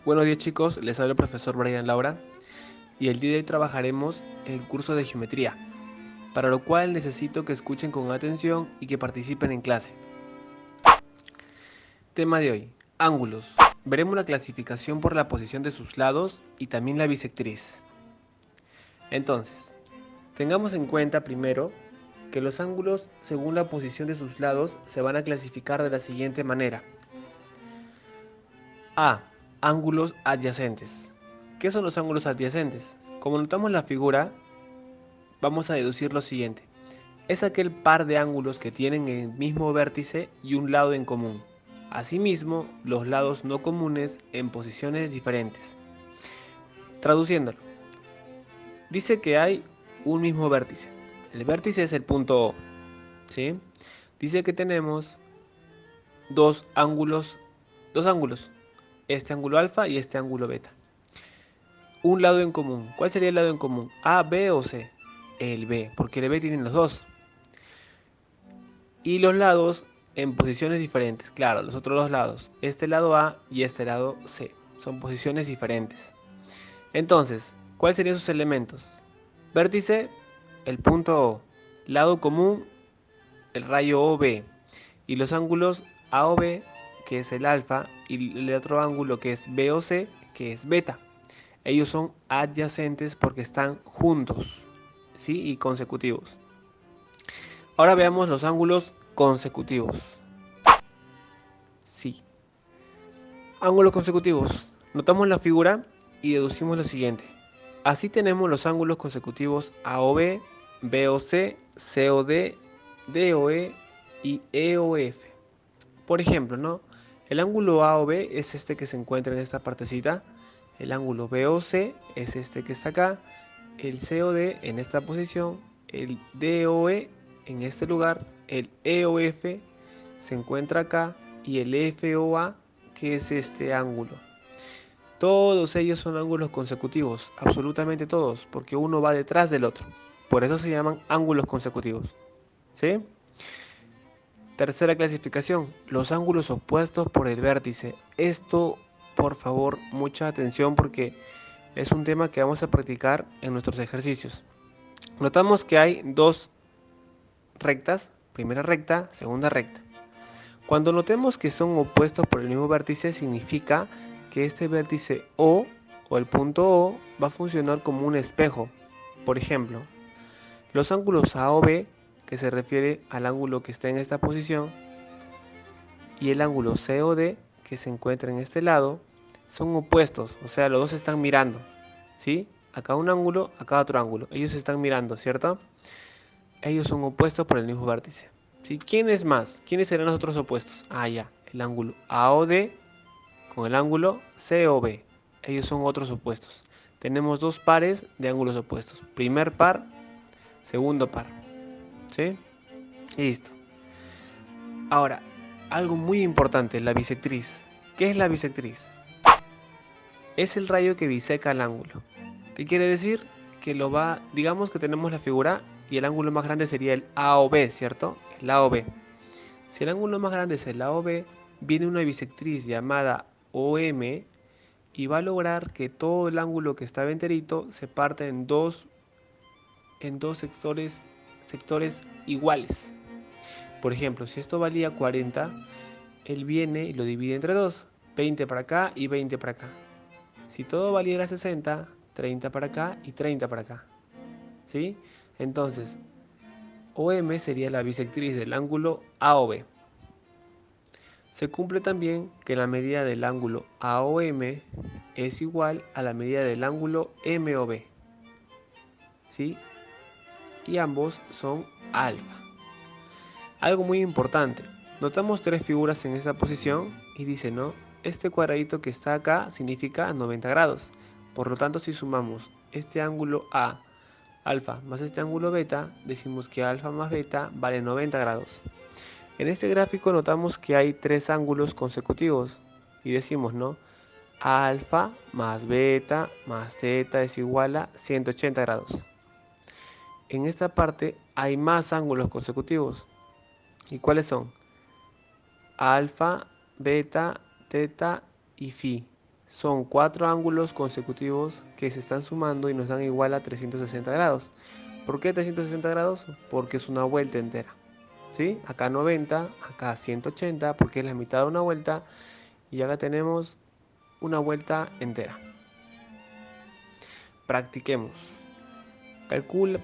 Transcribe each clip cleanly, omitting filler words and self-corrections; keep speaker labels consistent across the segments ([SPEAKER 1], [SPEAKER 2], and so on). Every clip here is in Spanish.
[SPEAKER 1] Buenos días chicos, les habla el profesor Brian Laura y el día de hoy trabajaremos el curso de geometría, para lo cual necesito que escuchen con atención y que participen en clase. Tema de hoy, ángulos. Veremos la clasificación por la posición de sus lados y también la bisectriz. Entonces, tengamos en cuenta primero que los ángulos según la posición de sus lados se van a clasificar de la siguiente manera. A. Ángulos adyacentes. ¿Qué son los ángulos adyacentes? Como notamos en la figura, vamos a deducir lo siguiente. Es aquel par de ángulos que tienen el mismo vértice y un lado en común. Asimismo, los lados no comunes en posiciones diferentes. Traduciéndolo, dice que hay un mismo vértice. El vértice es el punto O, ¿sí? Dice que tenemos dos ángulos, este ángulo alfa y este ángulo beta. Un lado en común. ¿Cuál sería el lado en común? ¿A, B o C? El B, porque el B tienen los dos. Y los lados en posiciones diferentes. Claro, los otros dos lados. Este lado A y este lado C. Son posiciones diferentes. Entonces, ¿cuáles serían sus elementos? Vértice, el punto O. Lado común, el rayo OB. Y los ángulos A o B, que es el alfa, y el otro ángulo que es B o C, que es beta. Ellos son adyacentes porque están juntos, ¿sí? Y consecutivos. Ahora veamos los ángulos consecutivos. Sí. Ángulos consecutivos. Notamos la figura y deducimos lo siguiente. Así tenemos los ángulos consecutivos AOB, BOC, COD, DOE y EOF. Por ejemplo, ¿no? El ángulo AOB es este que se encuentra en esta partecita. El ángulo BOC es este que está acá. El COD en esta posición. El DOE en este lugar. El EOF se encuentra acá. Y el FOA, que es este ángulo. Todos ellos son ángulos consecutivos, absolutamente todos, porque uno va detrás del otro. Por eso se llaman ángulos consecutivos. ¿Sí? Tercera clasificación, los ángulos opuestos por el vértice. Esto, por favor, mucha atención porque es un tema que vamos a practicar en nuestros ejercicios. Notamos que hay dos rectas, primera recta, segunda recta. Cuando notemos que son opuestos por el mismo vértice, significa que este vértice O el punto O va a funcionar como un espejo. Por ejemplo, los ángulos A o B, que se refiere al ángulo que está en esta posición, y el ángulo COD, que se encuentra en este lado, son opuestos, o sea, los dos están mirando, ¿sí? Acá un ángulo, acá otro ángulo. Ellos están mirando, ¿cierto? Ellos son opuestos por el mismo vértice. ¿Sí? ¿Quién es más? ¿Quiénes serán los otros opuestos? Ah, ya, el ángulo AOD con el ángulo COB. Ellos son otros opuestos. Tenemos dos pares de ángulos opuestos. Primer par, segundo par. ¿Sí? Y listo. Ahora, algo muy importante, la bisectriz. ¿Qué es la bisectriz? Es el rayo que biseca el ángulo. ¿Qué quiere decir? Que lo va, digamos que tenemos la figura y el ángulo más grande sería el AOB, ¿cierto? El AOB. Si el ángulo más grande es el AOB, viene una bisectriz llamada OM y va a lograr que todo el ángulo que está enterito se parta en dos sectores iguales. Por ejemplo, si esto valía 40, él viene y lo divide entre dos, 20 para acá y 20 para acá. Si todo valiera 60, 30 para acá y 30 para acá. ¿Sí? Entonces, OM sería la bisectriz del ángulo AOB. Se cumple también que la medida del ángulo AOM es igual a la medida del ángulo MOB. ¿Sí? Y ambos son alfa. Algo muy importante, notamos tres figuras en esta posición y dice, ¿no? Este cuadradito que está acá significa 90 grados. Por lo tanto, si sumamos este ángulo A, alfa, más este ángulo beta, decimos que alfa más beta vale 90 grados. En este gráfico notamos que hay tres ángulos consecutivos y decimos, ¿no? Alfa más beta más teta es igual a 180 grados. En esta parte hay más ángulos consecutivos. ¿Y cuáles son? Alfa, beta, teta y phi. Son 4 ángulos consecutivos que se están sumando y nos dan igual a 360 grados. ¿Por qué 360 grados? Porque es una vuelta entera. ¿Sí? Acá 90, acá 180, porque es la mitad de una vuelta. Y acá tenemos una vuelta entera. Practiquemos.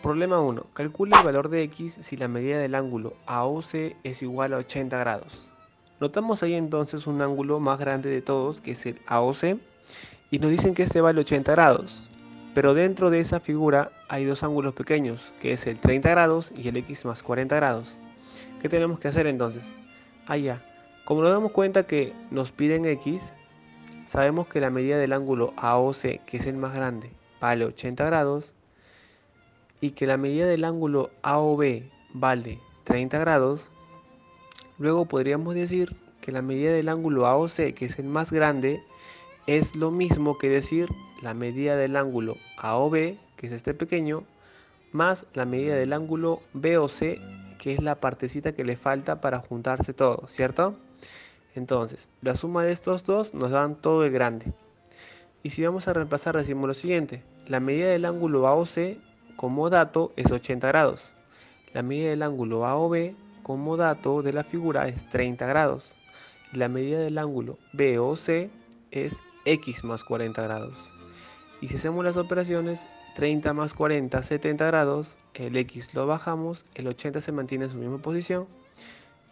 [SPEAKER 1] Problema 1. Calcula el valor de x si la medida del ángulo AOC es igual a 80 grados. Notamos ahí entonces un ángulo más grande de todos, que es el AOC, y nos dicen que este vale 80 grados. Pero dentro de esa figura hay dos ángulos pequeños, que es el 30 grados y el x más 40 grados. ¿Qué tenemos que hacer entonces? Ya. Como nos damos cuenta que nos piden x, sabemos que la medida del ángulo AOC, que es el más grande, vale 80 grados, y que la medida del ángulo AOB vale 30 grados. Luego podríamos decir que la medida del ángulo AOC, que es el más grande, es lo mismo que decir la medida del ángulo AOB, que es este pequeño, más la medida del ángulo BOC, que es la partecita que le falta para juntarse todo, ¿cierto? Entonces, la suma de estos dos nos dan todo el grande. Y si vamos a reemplazar, decimos lo siguiente: la medida del ángulo AOC como dato es 80 grados. La medida del ángulo AOB como dato de la figura es 30 grados. Y la medida del ángulo BOC es x más 40 grados. Y si hacemos las operaciones, 30 más 40, 70 grados, el x lo bajamos, el 80 se mantiene en su misma posición,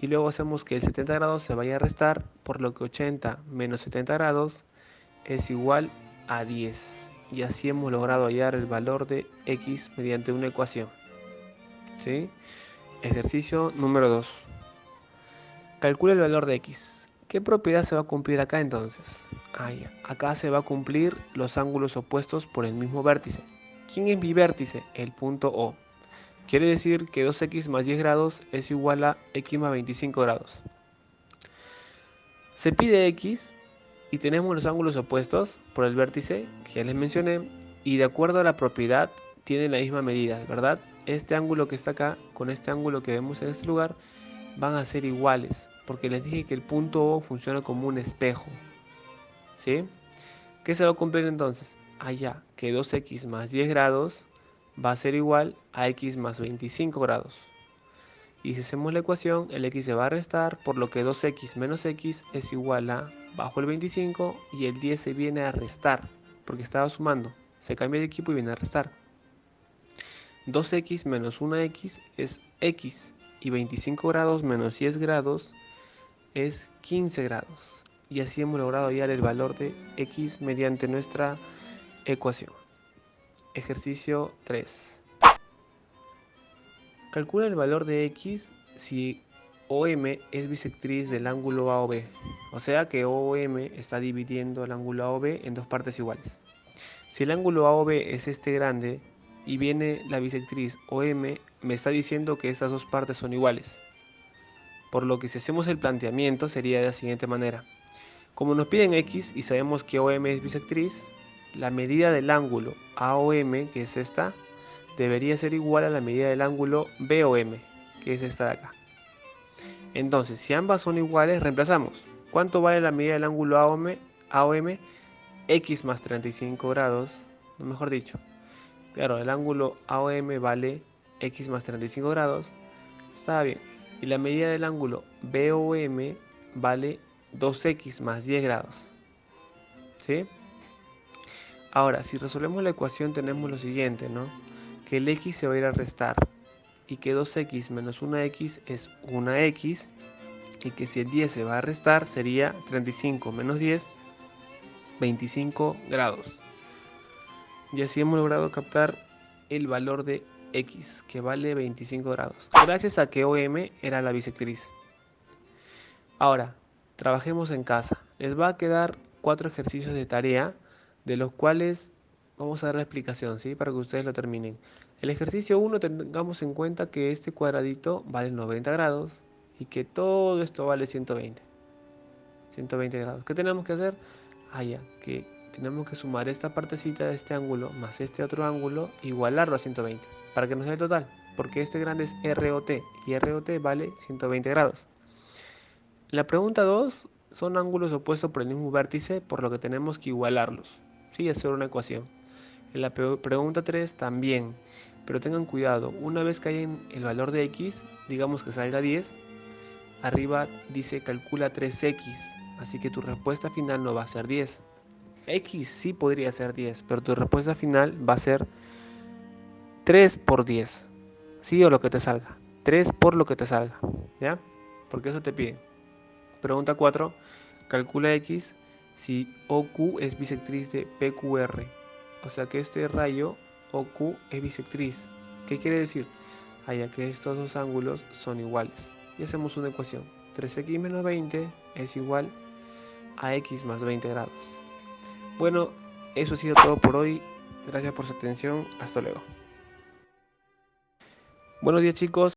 [SPEAKER 1] y luego hacemos que el 70 grados se vaya a restar, por lo que 80 menos 70 grados es igual a 10. Y así hemos logrado hallar el valor de x mediante una ecuación. ¿Sí? Ejercicio número 2. Calcula el valor de x. ¿Qué propiedad se va a cumplir acá entonces? Ya. Acá se va a cumplir los ángulos opuestos por el mismo vértice. ¿Quién es mi vértice? El punto O. Quiere decir que 2x más 10 grados es igual a x más 25 grados. Se pide x y tenemos los ángulos opuestos por el vértice, que ya les mencioné, y de acuerdo a la propiedad tienen la misma medida, ¿verdad? Este ángulo que está acá con este ángulo que vemos en este lugar van a ser iguales, porque les dije que el punto O funciona como un espejo. ¿Sí? ¿Qué se va a cumplir entonces? Ya, que 2x más 10 grados va a ser igual a x más 25 grados. Y si hacemos la ecuación, el x se va a restar, por lo que 2x menos x es igual a, bajo el 25, y el 10 se viene a restar, porque estaba sumando. Se cambia de equipo y viene a restar. 2x menos 1x es x, y 25 grados menos 10 grados es 15 grados. Y así hemos logrado hallar el valor de x mediante nuestra ecuación. Ejercicio 3. Calcula el valor de x si OM es bisectriz del ángulo AOB. O sea que OM está dividiendo el ángulo AOB en dos partes iguales. Si el ángulo AOB es este grande y viene la bisectriz OM, me está diciendo que estas dos partes son iguales. Por lo que si hacemos el planteamiento sería de la siguiente manera. Como nos piden x y sabemos que OM es bisectriz, la medida del ángulo AOM, que es esta, debería ser igual a la medida del ángulo BOM, que es esta de acá. Entonces, si ambas son iguales, reemplazamos. ¿Cuánto vale la medida del ángulo AOM? X más 35 grados, no, mejor dicho. Claro, el ángulo AOM vale x más 35 grados. Estaba bien. Y la medida del ángulo BOM vale 2x más 10 grados. ¿Sí? Ahora, si resolvemos la ecuación tenemos lo siguiente, ¿no? Que el x se va a ir a restar y que 2x menos 1x es 1x, y que si el 10 se va a restar sería 35 menos 10, 25 grados. Y así hemos logrado captar el valor de x, que vale 25 grados, gracias a que OM era la bisectriz. Ahora, trabajemos en casa. Les va a quedar 4 ejercicios de tarea, de los cuales vamos a dar la explicación, ¿sí? Para que ustedes lo terminen. El ejercicio 1, tengamos en cuenta que este cuadradito vale 90 grados y que todo esto vale 120 grados. ¿Qué tenemos que hacer? Ya, que tenemos que sumar esta partecita de este ángulo más este otro ángulo, igualarlo a 120, para que nos dé el total, porque este grande es ROT y ROT vale 120 grados. En la pregunta 2 son ángulos opuestos por el mismo vértice, por lo que tenemos que igualarlos. Sí, hacer una ecuación. En la pregunta 3 también, pero tengan cuidado, una vez que hayan el valor de x, digamos que salga 10, arriba dice calcula 3x, así que tu respuesta final no va a ser 10. X sí podría ser 10, pero tu respuesta final va a ser 3 por 10. Sí o lo que te salga. 3 por lo que te salga. ¿Ya? Porque eso te pide. Pregunta 4. Calcula X si OQ es bisectriz de PQR. O sea que este rayo OQ es bisectriz. ¿Qué quiere decir? Ya que estos dos ángulos son iguales. Y hacemos una ecuación. 3x menos 20 es igual a x más 20 grados. Bueno, eso ha sido todo por hoy. Gracias por su atención. Hasta luego. Buenos días, chicos.